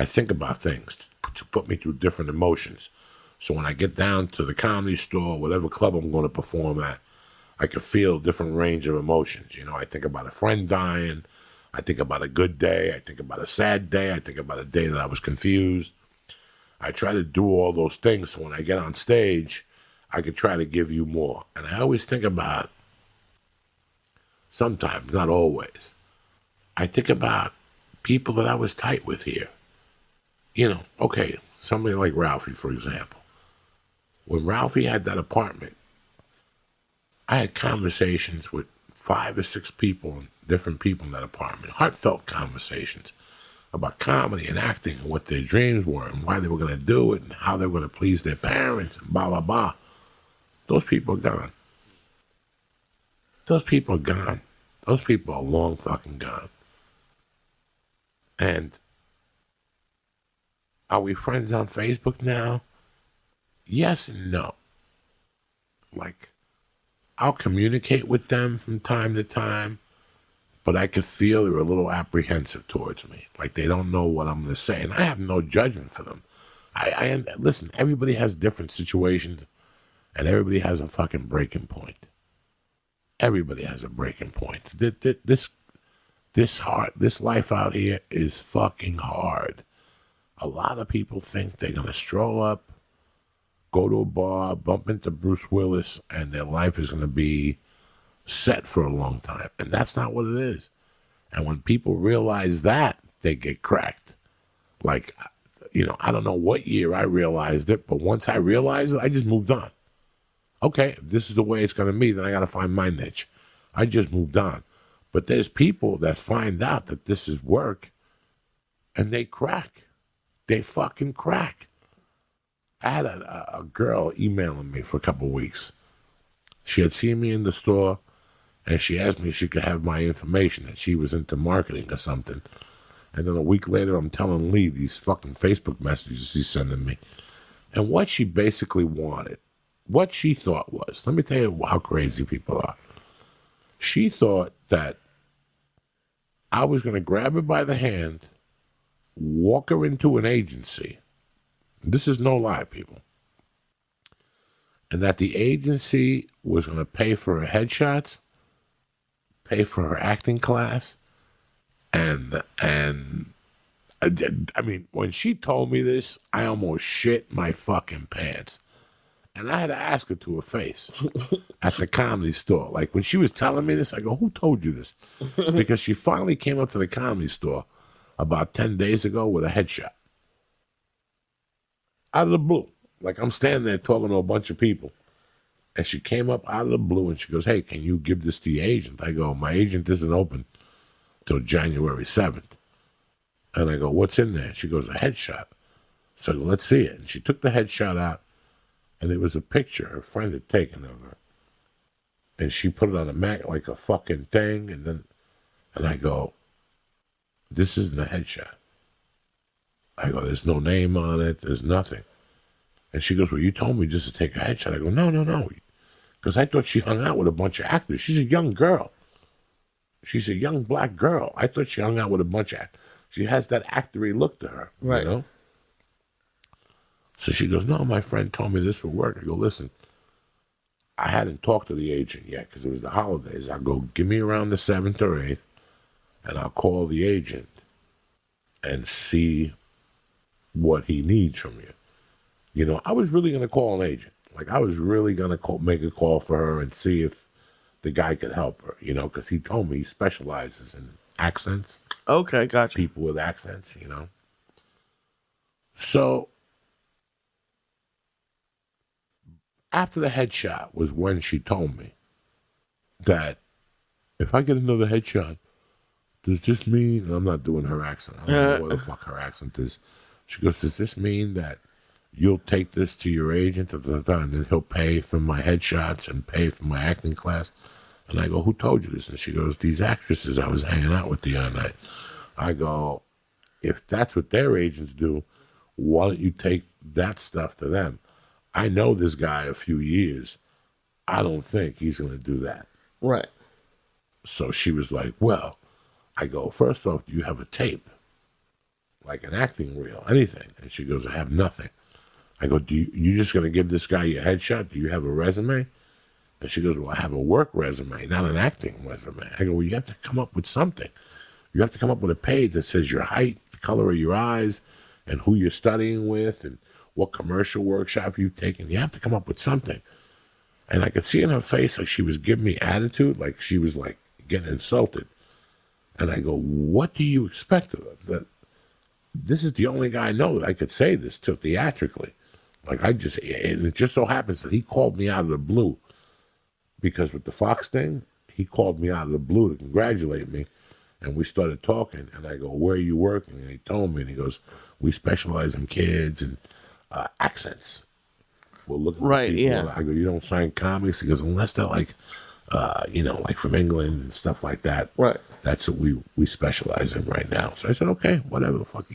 I think about things to put me through different emotions. So when I get down to the comedy store, whatever club I'm going to perform at, I can feel a different range of emotions. You know, I think about a friend dying. I think about a good day. I think about a sad day. I think about a day that I was confused. I try to do all those things so when I get on stage, I could try to give you more. And I always think about, sometimes, not always, I think about people that I was tight with here. You know, okay, somebody like Ralphie, for example. When Ralphie had that apartment, I had conversations with 5 or 6 people, different people in that apartment, heartfelt conversations about comedy and acting and what their dreams were and why they were going to do it and how they were going to please their parents and blah, blah, blah. Those people are gone. Those people are gone. Those people are long fucking gone. And are we friends on Facebook now? Yes and no. Like, I'll communicate with them from time to time, but I could feel they're a little apprehensive towards me. Like they don't know what I'm going to say. And I have no judgment for them. Listen, everybody has different situations and everybody has a fucking breaking point. Everybody has a breaking point. This life out here is fucking hard. A lot of people think they're going to stroll up, go to a bar, bump into Bruce Willis, and their life is going to be set for a long time. And that's not what it is. And when people realize that, they get cracked. Like, you know, I don't know what year I realized it, but once I realized it, I just moved on. Okay, if this is the way it's going to be, then I got to find my niche. I just moved on. But there's people that find out that this is work, and they crack. They fucking crack. I had a girl emailing me for a couple of weeks. She had seen me in the store, and she asked me if she could have my information, that she was into marketing or something. And then a week later, I'm telling Lee these fucking Facebook messages she's sending me. And what she basically wanted, what she thought was, let me tell you how crazy people are. She thought that I was going to grab her by the hand, walk her into an agency. This is no lie, people. And that the agency was going to pay for her headshots, pay for her acting class, and I mean, when she told me this, I almost shit my fucking pants. And I had to ask her to her face at the comedy store. Like, when she was telling me this, I go, who told you this? Because she finally came up to the comedy store about 10 days ago with a headshot. Out of the blue. Like, I'm standing there talking to a bunch of people. And she came up out of the blue and she goes, hey, can you give this to your agent? I go, my agent isn't open till January 7th. And I go, what's in there? She goes, a headshot. So I go, let's see it. And she took the headshot out. And it was a picture her friend had taken of her. And she put it on a Mac like a fucking thing. And I go, this isn't a headshot. I go, there's no name on it. There's nothing. And she goes, well, you told me just to take a headshot. I go, no. Because I thought she hung out with a bunch of actors. She's a young girl. She's a young black girl. I thought she hung out with a bunch of actors. She has that actory look to her, right. You know? So she goes, no, my friend told me this would work. I go, listen, I hadn't talked to the agent yet because it was the holidays. I go, give me around the 7th or 8th, and I'll call the agent and see what he needs from you. You know, I was really going to call an agent. Like, I was really going to make a call for her and see if the guy could help her, you know, because he told me he specializes in accents. Okay, gotcha. People with accents, you know. So after the headshot was when she told me that if I get another headshot, does this mean, and I'm not doing her accent, I don't know what the fuck her accent is. She goes, does this mean that you'll take this to your agent and then he'll pay for my headshots and pay for my acting class? And I go, who told you this? And she goes, these actresses I was hanging out with the other night. I go, if that's what their agents do, why don't you take that stuff to them? I know this guy a few years. I don't think he's going to do that. Right. So she was like, well, I go, first off, do you have a tape? like an acting reel, anything. And she goes, I have nothing. I go, you just going to give this guy your headshot? Do you have a resume? And she goes, well, I have a work resume, not an acting resume. I go, well, you have to come up with something. You have to come up with a page that says your height, the color of your eyes, and who you're studying with, and what commercial workshop you've taken. You have to come up with something. And I could see in her face like she was giving me attitude, like she was like getting insulted. And I go, what do you expect of her? That this is the only guy I know that I could say this to theatrically. Like and it just so happens that he called me out of the blue. Because with the Fox thing, he called me out of the blue to congratulate me. And we started talking. And I go, where are you working? And he told me. And he goes, we specialize in kids and accents. We're looking right, for people. yeah. I go, you don't sign comics? He goes, unless they're like, like from England and stuff like that. Right. That's what we specialize in right now. So I said, okay, whatever the fuck,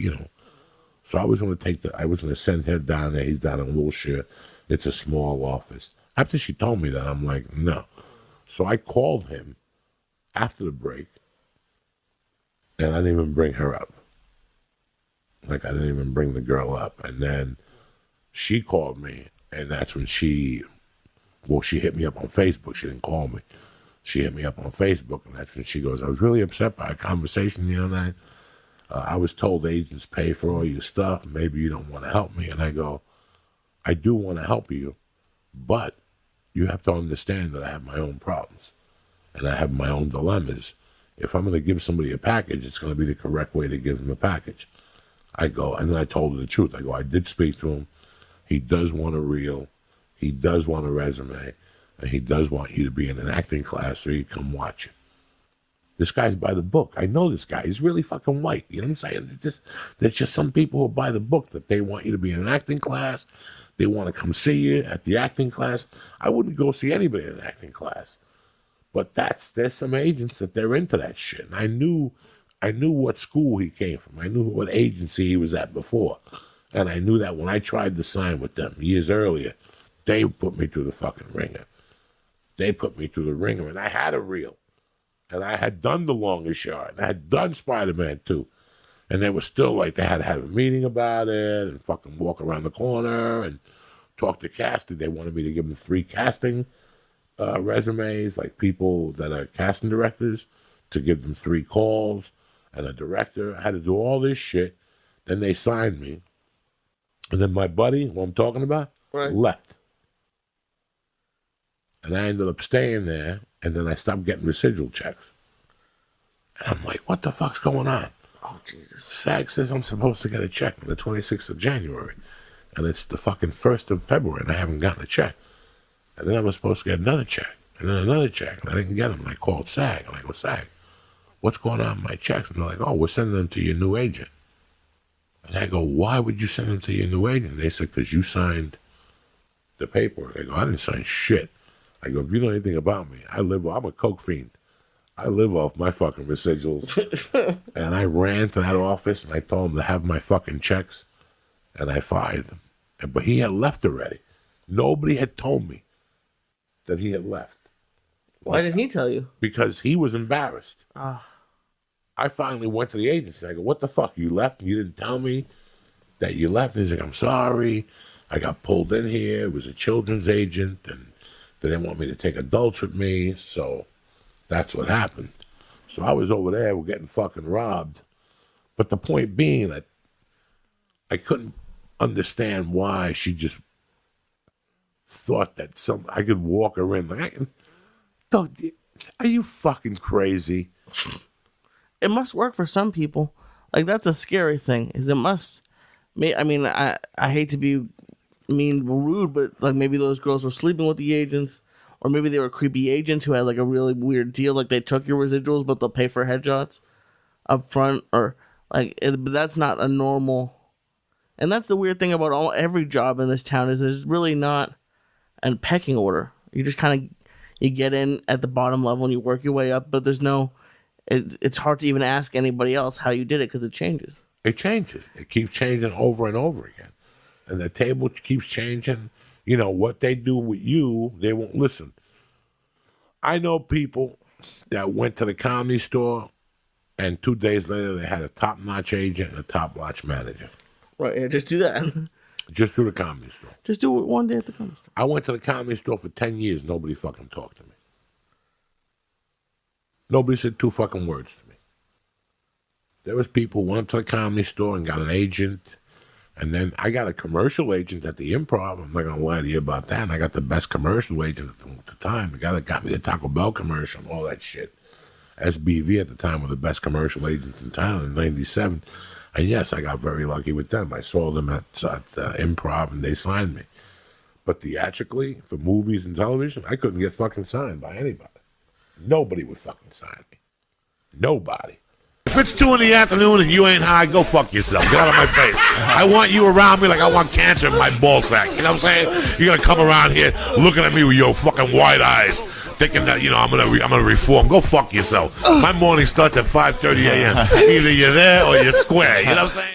So I was going to send her down there. He's down in Wilshire. It's a small office. After she told me that, I'm like, no. So I called him after the break, and I didn't even bring her up. Like, I didn't even bring the girl up. And then she called me, and that's when she hit me up on Facebook. She didn't call me. She hit me up on Facebook, and that's when she goes, I was really upset by a conversation the other night. I was told agents pay for all your stuff. Maybe you don't want to help me. And I go, I do want to help you, but you have to understand that I have my own problems and I have my own dilemmas. If I'm going to give somebody a package, it's going to be the correct way to give them a package. I go, and then I told her the truth. I go, I did speak to him. He does want a reel. He does want a resume. And he does want you to be in an acting class so you come watch it. This guy's by the book. I know this guy. He's really fucking white. You know what I'm saying? There's just some people who buy the book that they want you to be in an acting class. They want to come see you at the acting class. I wouldn't go see anybody in an acting class. But there's some agents that they're into that shit. And I knew what school he came from. I knew what agency he was at before. And I knew that when I tried to sign with them years earlier, they put me through the fucking ringer. They put me through the ringer, and I had a reel. And I had done The Longest Yard. And I had done Spider-Man 2. And they were still like, they had to have a meeting about it and fucking walk around the corner and talk to casting. They wanted me to give them 3 casting resumes, like people that are casting directors, to give them 3 calls and a director. I had to do all this shit. Then they signed me. And then my buddy, who I'm talking about, left. And I ended up staying there, and then I stopped getting residual checks. And I'm like, what the fuck's going on? Oh, Jesus. SAG says I'm supposed to get a check on the 26th of January. And it's the fucking 1st of February, and I haven't gotten a check. And then I was supposed to get another check, and then another check, and I didn't get them. And I called SAG, and I go, SAG, what's going on with my checks? And they're like, oh, we're sending them to your new agent. And I go, why would you send them to your new agent? And they said, because you signed the paperwork. I go, I didn't sign shit. I go, if you know anything about me, I'm a coke fiend. I live off my fucking residuals. And I ran to that office, and I told him to have my fucking checks, and I fired him. But he had left already. Nobody had told me that he had left. Why didn't he tell you? Because he was embarrassed. I finally went to the agency. I go, what the fuck? You left? You didn't tell me that you left? And he's like, I'm sorry. I got pulled in here. It was a children's agent, and they didn't want me to take adults with me, so that's what happened. So I was over there, we're getting fucking robbed. But the point being that I couldn't understand why she just thought that I could walk her in. Like, are you fucking crazy? It must work for some people. Like, that's a scary thing. Is it must. I mean, I hate to be mean or rude, but like maybe those girls were sleeping with the agents, or maybe they were creepy agents who had like a really weird deal. Like they took your residuals, but they'll pay for headshots up front, or like but that's not a normal. And that's the weird thing about every job in this town is there's really not a pecking order. You just kind of you get in at the bottom level and you work your way up, but there's no. It's hard to even ask anybody else how you did it because it changes. It changes. It keeps changing over and over again. And the table keeps changing. You know, what they do with you, they won't listen. I know people that went to the Comedy Store And 2 days later, they had a top-notch agent and a top-notch manager. Right, yeah, just do that. Just through the Comedy Store. Just do it one day at the Comedy Store. I went to the Comedy Store for 10 years. Nobody fucking talked to me. Nobody said 2 fucking words to me. There was people who went up to the Comedy Store and got an agent. And then I got a commercial agent at the Improv. I'm not going to lie to you about that. And I got the best commercial agent at the time. The guy that got me the Taco Bell commercial and all that shit. SBV at the time were the best commercial agents in town in 97. And yes, I got very lucky with them. I saw them at Improv and they signed me. But theatrically, for movies and television, I couldn't get fucking signed by anybody. Nobody would fucking sign me. Nobody. If it's 2 in the afternoon and you ain't high, go fuck yourself. Get out of my face. I want you around me like I want cancer in my ball sack. You know what I'm saying? You're gonna come around here looking at me with your fucking wide eyes, thinking that I'm gonna reform. Go fuck yourself. My morning starts at 5:30 a.m. Either you're there or you're square. You know what I'm saying?